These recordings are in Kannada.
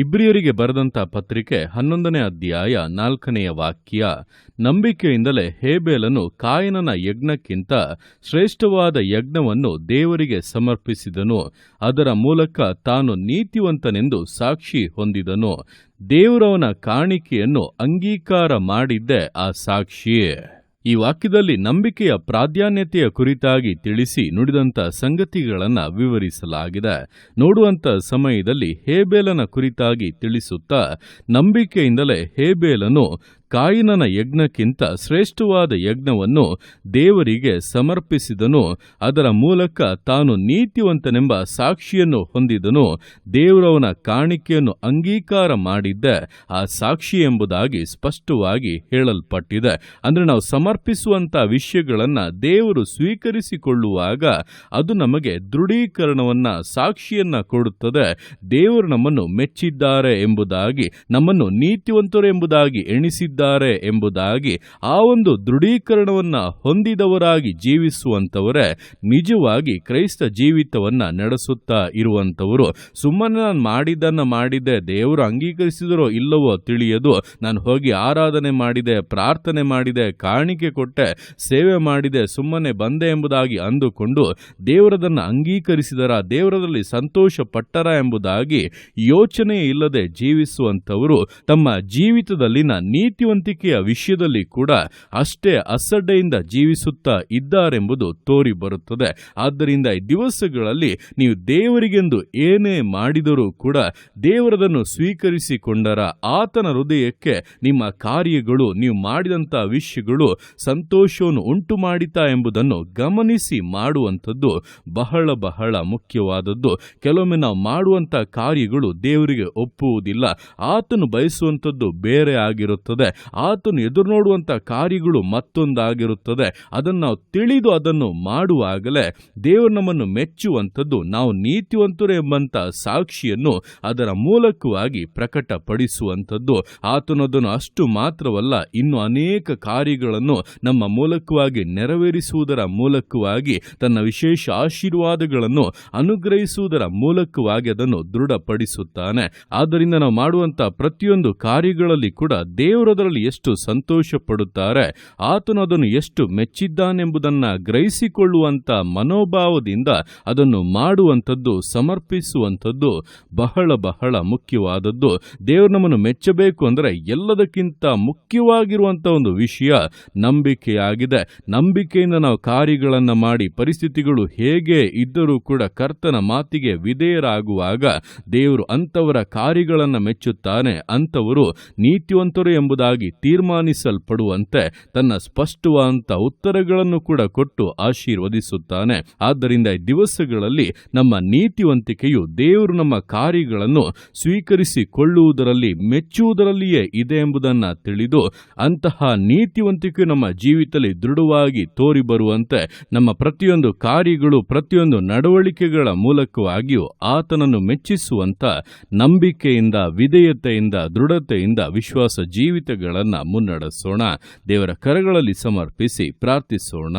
ಇಬ್ರಿಯರಿಗೆ ಬರೆದಂಥ ಪತ್ರಿಕೆ 11ನೇ ಅಧ್ಯಾಯ 4ನೇ ವಾಕ್ಯ. ನಂಬಿಕೆಯಿಂದಲೇ ಹೇಬೇಲನು ಕಾಯಿನನ ಯಜ್ಞಕ್ಕಿಂತ ಶ್ರೇಷ್ಠವಾದ ಯಜ್ಞವನ್ನು ದೇವರಿಗೆ ಸಮರ್ಪಿಸಿದನು. ಅದರ ಮೂಲಕ ತಾನು ನೀತಿವಂತನೆಂದು ಸಾಕ್ಷಿ ಹೊಂದಿದನು. ದೇವರವನ ಕಾಣಿಕೆಯನ್ನು ಅಂಗೀಕಾರ ಮಾಡಿದ್ದೇ ಆ ಸಾಕ್ಷಿಯೇ. ಈ ವಾಕ್ಯದಲ್ಲಿ ನಂಬಿಕೆಯ ಪ್ರಾಧಾನ್ಯತೆಯ ಕುರಿತಾಗಿ ತಿಳಿಸಿ ನುಡಿದಂಥ ಸಂಗತಿಗಳನ್ನು ವಿವರಿಸಲಾಗಿದೆ. ನೋಡುವಂಥ ಸಮಯದಲ್ಲಿ ಹೇಬೇಲನ ಕುರಿತಾಗಿ ತಿಳಿಸುತ್ತಾ, ನಂಬಿಕೆಯಿಂದಲೇ ಹೇಬೇಲನು ಕಾಯಿನನ ಯಜ್ಞಕ್ಕಿಂತ ಶ್ರೇಷ್ಠವಾದ ಯಜ್ಞವನ್ನು ದೇವರಿಗೆ ಸಮರ್ಪಿಸಿದನು. ಅದರ ಮೂಲಕ ತಾನು ನೀತಿವಂತನೆಂಬ ಸಾಕ್ಷಿಯನ್ನು ಹೊಂದಿದನು. ದೇವರವನ ಕಾಣಿಕೆಯನ್ನು ಅಂಗೀಕಾರ ಮಾಡಿದ್ದೆ ಆ ಸಾಕ್ಷಿ ಎಂಬುದಾಗಿ ಸ್ಪಷ್ಟವಾಗಿ ಹೇಳಲ್ಪಟ್ಟಿದೆ. ಅಂದರೆ ನಾವು ಸಮರ್ಪಿಸುವಂಥ ವಿಷಯಗಳನ್ನು ದೇವರು ಸ್ವೀಕರಿಸಿಕೊಳ್ಳುವಾಗ ಅದು ನಮಗೆ ದೃಢೀಕರಣವನ್ನ, ಸಾಕ್ಷಿಯನ್ನ ಕೊಡುತ್ತದೆ. ದೇವರು ನಮ್ಮನ್ನು ಮೆಚ್ಚಿದ್ದಾರೆ ಎಂಬುದಾಗಿ, ನಮ್ಮನ್ನು ನೀತಿವಂತರು ಎಂಬುದಾಗಿ ಎಣಿಸಿದ್ದಾರೆ ಎಂಬುದಾಗಿ ಆ ಒಂದು ದೃಢೀಕರಣವನ್ನ ಹೊಂದಿದವರಾಗಿ ಜೀವಿಸುವಂತವರೇ ನಿಜವಾಗಿ ಕ್ರೈಸ್ತ ಜೀವಿತವನ್ನ ನಡೆಸುತ್ತಾ ಇರುವಂತವರು. ಸುಮ್ಮನೆ ನಾನು ಮಾಡಿದ್ದೆ, ದೇವರು ಅಂಗೀಕರಿಸಿದರೋ ಇಲ್ಲವೋ ತಿಳಿಯದು, ನಾನು ಹೋಗಿ ಆರಾಧನೆ ಮಾಡಿದೆ, ಪ್ರಾರ್ಥನೆ ಮಾಡಿದೆ, ಕಾಣಿಕೆ ಕೊಟ್ಟೆ, ಸೇವೆ ಮಾಡಿದೆ, ಸುಮ್ಮನೆ ಬಂದೆ ಎಂಬುದಾಗಿ ಅಂದುಕೊಂಡು ದೇವರದನ್ನು ಅಂಗೀಕರಿಸಿದರ, ದೇವರದಲ್ಲಿ ಸಂತೋಷ ಪಟ್ಟರ ಎಂಬುದಾಗಿ ಯೋಚನೆ ಇಲ್ಲದೆ ಜೀವಿಸುವಂತವರು ತಮ್ಮ ಜೀವಿತದಲ್ಲಿನ ನೀತಿವಂತಿಕೆಯ ವಿಷಯದಲ್ಲಿ ಕೂಡ ಅಷ್ಟೇ ಅಸಡ್ಡೆಯಿಂದ ಜೀವಿಸುತ್ತಾ ಇದ್ದಾರೆಂಬುದು ತೋರಿ ಬರುತ್ತದೆ. ಆದ್ದರಿಂದ ಈ ದಿವಸಗಳಲ್ಲಿ ನೀವು ದೇವರಿಗೆಂದು ಏನೇ ಮಾಡಿದರೂ ಕೂಡ ದೇವರದನ್ನು ಸ್ವೀಕರಿಸಿಕೊಂಡರ ಆತನ ಹೃದಯಕ್ಕೆ ನಿಮ್ಮ ಕಾರ್ಯಗಳು, ನೀವು ಮಾಡಿದಂಥ ವಿಷಯಗಳು ಸಂತೋಷವನ್ನು ಉಂಟು ಮಾಡಿತಾ ಎಂಬುದನ್ನು ಗಮನಿಸಿ ಮಾಡುವಂಥದ್ದು ಬಹಳ ಬಹಳ ಮುಖ್ಯವಾದದ್ದು. ಕೆಲವೊಮ್ಮೆ ನಾವು ಮಾಡುವಂಥ ಕಾರ್ಯಗಳು ದೇವರಿಗೆ ಒಪ್ಪುವುದಿಲ್ಲ. ಆತನು ಬಯಸುವಂಥದ್ದು ಬೇರೆ ಆಗಿರುತ್ತದೆ, ಆತನು ಎದುರು ನೋಡುವಂಥ ಕಾರ್ಯಗಳು ಮತ್ತೊಂದಾಗಿರುತ್ತದೆ. ಅದನ್ನು ನಾವು ತಿಳಿದು ಅದನ್ನು ಮಾಡುವಾಗಲೇ ದೇವರು ನಮ್ಮನ್ನು ಮೆಚ್ಚುವಂಥದ್ದು. ನಾವು ನೀತಿವಂತರು ಎಂಬಂಥ ಸಾಕ್ಷಿಯನ್ನು ಅದರ ಮೂಲಕವಾಗಿ ಪ್ರಕಟಪಡಿಸುವಂಥದ್ದು. ಆತನು ಅದನ್ನು ಅಷ್ಟು ಮಾತ್ರವಲ್ಲ, ಇನ್ನು ಅನೇಕ ಕಾರ್ಯಗಳನ್ನು ನಮ್ಮ ಮೂಲಕವಾಗಿ ನೆರವೇರಿಸುವುದರ ಮೂಲಕವಾಗಿ, ತನ್ನ ವಿಶೇಷ ಆಶೀರ್ವಾದಗಳನ್ನು ಅನುಗ್ರಹಿಸುವುದರ ಮೂಲಕವಾಗಿ ಅದನ್ನು ದೃಢಪಡಿಸುತ್ತಾನೆ. ಆದ್ದರಿಂದ ನಾವು ಮಾಡುವಂಥ ಪ್ರತಿಯೊಂದು ಕಾರ್ಯಗಳಲ್ಲಿ ಕೂಡ ದೇವರದರಲ್ಲಿ ಎಷ್ಟು ಸಂತೋಷ ಪಡುತ್ತಾರೆ, ಆತನು ಅದನ್ನು ಎಷ್ಟು ಮೆಚ್ಚಿದ್ದಾನೆಂಬುದನ್ನು ಗ್ರಹಿಸಿಕೊಳ್ಳುವಂಥ ಮನೋಭಾವದಿಂದ ಅದನ್ನು ಮಾಡುವಂಥದ್ದು, ಸಮರ್ಪಿಸುವಂಥದ್ದು ಬಹಳ ಬಹಳ ಮುಖ್ಯವಾದದ್ದು. ದೇವರು ನಮ್ಮನ್ನು ಮೆಚ್ಚಬೇಕು ಅಂದರೆ ಎಲ್ಲದಕ್ಕಿಂತ ಮುಖ್ಯವಾಗಿರುವಂಥ ಒಂದು ವಿಷಯ ನಂಬಿಕೆಯಾಗಿದೆ. ನಂಬಿಕೆಯಿಂದ ನಾವು ಕಾರ್ಯಗಳನ್ನು ಮಾಡಿ ಪರಿಸ್ಥಿತಿಗಳು ಹೇಗೆ ಇದ್ದರೂ ಕೂಡ ಕರ್ತನ ಮಾತಿಗೆ ವಿಧೇಯರಾಗುವಾಗ ದೇವರು ಅಂಥವರ ಕಾರ್ಯಗಳನ್ನು ಮೆಚ್ಚುತ್ತಾನೆ. ಅಂಥವರು ನೀತಿವಂತರು ಎಂಬುದಾಗಿ ತೀರ್ಮಾನಿಸಲ್ಪಡುವಂತೆ ತನ್ನ ಸ್ಪಷ್ಟವಾದಂಥ ಉತ್ತರಗಳನ್ನು ಕೂಡ ಕೊಟ್ಟು ಆಶೀರ್ವದಿಸುತ್ತಾನೆ. ಆದ್ದರಿಂದ ಈ ದಿವಸಗಳಲ್ಲಿ ನಮ್ಮ ನೀತಿವಂತಿಕೆಯು ದೇವರು ನಮ್ಮ ಕಾರ್ಯಗಳನ್ನು ಸ್ವೀಕರಿಸಿಕೊಳ್ಳುವುದರಲ್ಲಿ, ಮೆಚ್ಚುವುದರಲ್ಲಿಯೇ ಇದೆ ಎಂಬುದನ್ನು ತಿಳಿದು ಅಂತಹ ನೀತಿವಂತಿಕೆ ನಮ್ಮ ಜೀವಿತದಲ್ಲಿ ದೃಢವಾಗಿ ತೋರಿ ಬರುವಂತೆ ನಮ್ಮ ಪ್ರತಿಯೊಂದು ಕಾರ್ಯಗಳು, ಪ್ರತಿಯೊಂದು ನಡವಳಿಕೆಗಳ ಮೂಲಕವಾಗಿಯೂ ಆತನನ್ನು ಮೆಚ್ಚಿಸುವಂತ ನಂಬಿಕೆಯಿಂದ, ವಿಧೇಯತೆಯಿಂದ, ದೃಢತೆಯಿಂದ ವಿಶ್ವಾಸ ಜೀವಿತಗಳನ್ನು ಮುನ್ನಡೆಸೋಣ. ದೇವರ ಕರಗಳಲ್ಲಿ ಸಮರ್ಪಿಸಿ ಪ್ರಾರ್ಥಿಸೋಣ.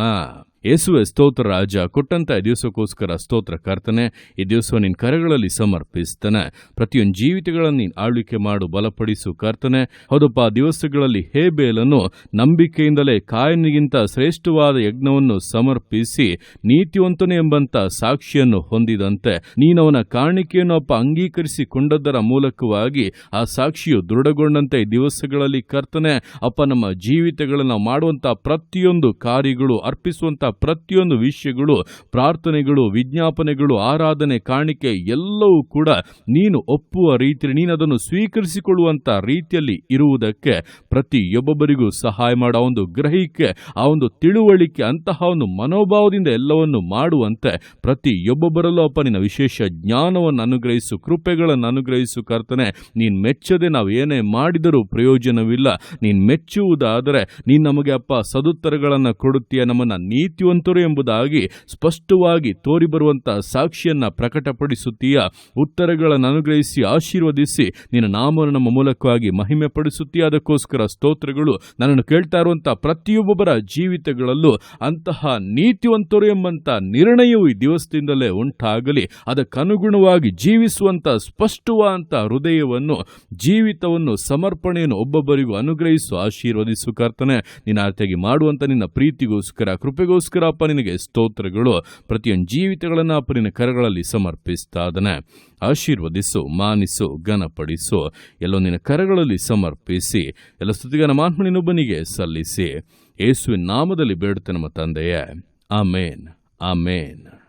ಯೇಸುವೆ ಸ್ತೋತ್ರ ರಾಜ, ಕೊಟ್ಟಂತ ಈ ದಿವಸಕ್ಕೋಸ್ಕರ ಸ್ತೋತ್ರ ಕರ್ತನೆ. ಈ ದಿವಸ ನಿನ್ನ ಕರಗಳಲ್ಲಿ ಸಮರ್ಪಿಸ್ತೇನೆ. ಪ್ರತಿಯೊಂದು ಜೀವಿತಗಳನ್ನು ನೀನು ಆಳ್ವಿಕೆ ಮಾಡು, ಬಲಪಡಿಸು ಕರ್ತನೆ. ಹೌದಪ್ಪ, ದಿವಸಗಳಲ್ಲಿ ಹೇಬೇಲನು ನಂಬಿಕೆಯಿಂದಲೇ ಕಾಯಿನಿಗಿಂತ ಶ್ರೇಷ್ಠವಾದ ಯಜ್ಞವನ್ನು ಸಮರ್ಪಿಸಿ ನೀತಿವಂತನು ಎಂಬಂತ ಸಾಕ್ಷಿಯನ್ನು ಹೊಂದಿದಂತೆ ನೀನವನ ಕಾಣಿಕೆಯನ್ನು ಅಪ್ಪ ಅಂಗೀಕರಿಸಿಕೊಂಡದ್ದರ ಮೂಲಕವಾಗಿ ಆ ಸಾಕ್ಷಿಯು ದೃಢಗೊಂಡಂತೆ ಈ ದಿವಸಗಳಲ್ಲಿ ಕರ್ತನೆ ಅಪ್ಪ, ನಮ್ಮ ಜೀವಿತಗಳನ್ನು ಮಾಡುವಂಥ ಪ್ರತಿಯೊಂದು ಕಾರ್ಯಗಳು, ಅರ್ಪಿಸುವಂಥ ಪ್ರತಿಯೊಂದು ವಿಷಯಗಳು, ಪ್ರಾರ್ಥನೆಗಳು, ವಿಜ್ಞಾಪನೆಗಳು, ಆರಾಧನೆ, ಕಾಣಿಕೆ ಎಲ್ಲವೂ ಕೂಡ ನೀನು ಒಪ್ಪುವ ರೀತಿಯಲ್ಲಿ, ನೀನು ಅದನ್ನು ಸ್ವೀಕರಿಸಿಕೊಳ್ಳುವಂಥ ರೀತಿಯಲ್ಲಿ ಇರುವುದಕ್ಕೆ ಪ್ರತಿಯೊಬ್ಬೊಬ್ಬರಿಗೂ ಸಹಾಯ ಮಾಡ. ಆ ಒಂದು ಗ್ರಹಿಕೆ, ಆ ಒಂದು ತಿಳುವಳಿಕೆ, ಅಂತಹ ಒಂದು ಮನೋಭಾವದಿಂದ ಎಲ್ಲವನ್ನು ಮಾಡುವಂತೆ ಪ್ರತಿಯೊಬ್ಬೊಬ್ಬರಲ್ಲೂ ಅಪ್ಪ ನಿನ್ನ ವಿಶೇಷ ಜ್ಞಾನವನ್ನು ಅನುಗ್ರಹಿಸು, ಕೃಪೆಗಳನ್ನು ಅನುಗ್ರಹಿಸು ಕರ್ತನೆ. ನೀನು ಮೆಚ್ಚದೆ ನಾವು ಏನೇ ಮಾಡಿದರೂ ಪ್ರಯೋಜನವಿಲ್ಲ. ನೀನು ಮೆಚ್ಚುವುದಾದರೆ ನೀನು ನಮಗೆ ಅಪ್ಪ ಸದುತ್ತರಗಳನ್ನು ಕೊಡುತ್ತೀಯ, ನಮ್ಮನ್ನು ನೀತಿ ನೀತಿವಂತರು ಎಂಬುದಾಗಿ ಸ್ಪಷ್ಟವಾಗಿ ತೋರಿಬರುವಂಥ ಸಾಕ್ಷಿಯನ್ನು ಪ್ರಕಟಪಡಿಸುತ್ತೀಯ. ಉತ್ತರಗಳನ್ನು ಅನುಗ್ರಹಿಸಿ ಆಶೀರ್ವದಿಸಿ ನಿನ್ನ ನಾಮವನ್ನು ನಮ್ಮ ಮೂಲಕವಾಗಿ ಮಹಿಮೆ ಪಡಿಸುತ್ತೀಯ. ಅದಕ್ಕೋಸ್ಕರ ಸ್ತೋತ್ರಗಳು. ನನ್ನನ್ನು ಕೇಳ್ತಾ ಇರುವಂಥ ಪ್ರತಿಯೊಬ್ಬೊಬ್ಬರ ಜೀವಿತಗಳಲ್ಲೂ ಅಂತಹ ನೀತಿವಂತರು ಎಂಬಂಥ ನಿರ್ಣಯವು ಈ ದಿವಸದಿಂದಲೇ ಉಂಟಾಗಲಿ. ಅದಕ್ಕನುಗುಣವಾಗಿ ಜೀವಿಸುವಂಥ ಸ್ಪಷ್ಟವಾದಂಥ ಹೃದಯವನ್ನು, ಜೀವಿತವನ್ನು, ಸಮರ್ಪಣೆಯನ್ನು ಒಬ್ಬೊಬ್ಬರಿಗೂ ಅನುಗ್ರಹಿಸು, ಆಶೀರ್ವದಿಸು ಕರ್ತನೆ. ನಿನ್ನ ಆರ್ತಿಯಾಗಿ ಮಾಡುವಂಥ ನಿನ್ನ ಪ್ರೀತಿಗೋಸ್ಕರ, ಕೃಪೆಗೋಸ್ಕರ ಅಪ್ಪ ನಿನಗೆ ಸ್ತೋತ್ರಗಳು. ಪ್ರತಿಯೊಂದು ಜೀವಿತಗಳನ್ನು ಅಪ್ಪ ನಿನ್ನ ಕರಗಳಲ್ಲಿ ಸಮರ್ಪಿಸ್ತಾ ಇದ್ದಾನೆ. ಆಶೀರ್ವದಿಸು, ಮಾನಿಸು, ಘನಪಡಿಸು. ಎಲ್ಲೋ ನಿನ್ನ ಕರಗಳಲ್ಲಿ ಸಮರ್ಪಿಸಿ ಎಲ್ಲ ಸ್ತುತಿಗಾನ ಮಾನ್ಮನಿನೊಬ್ಬನಿಗೆ ಸಲ್ಲಿಸಿ ಯೇಸುವಿನ ನಾಮದಲ್ಲಿ ಬೇಡುತ್ತೆ ನಮ್ಮ ತಂದೆಯೇ. ಆಮೇನ್, ಆಮೇನ್.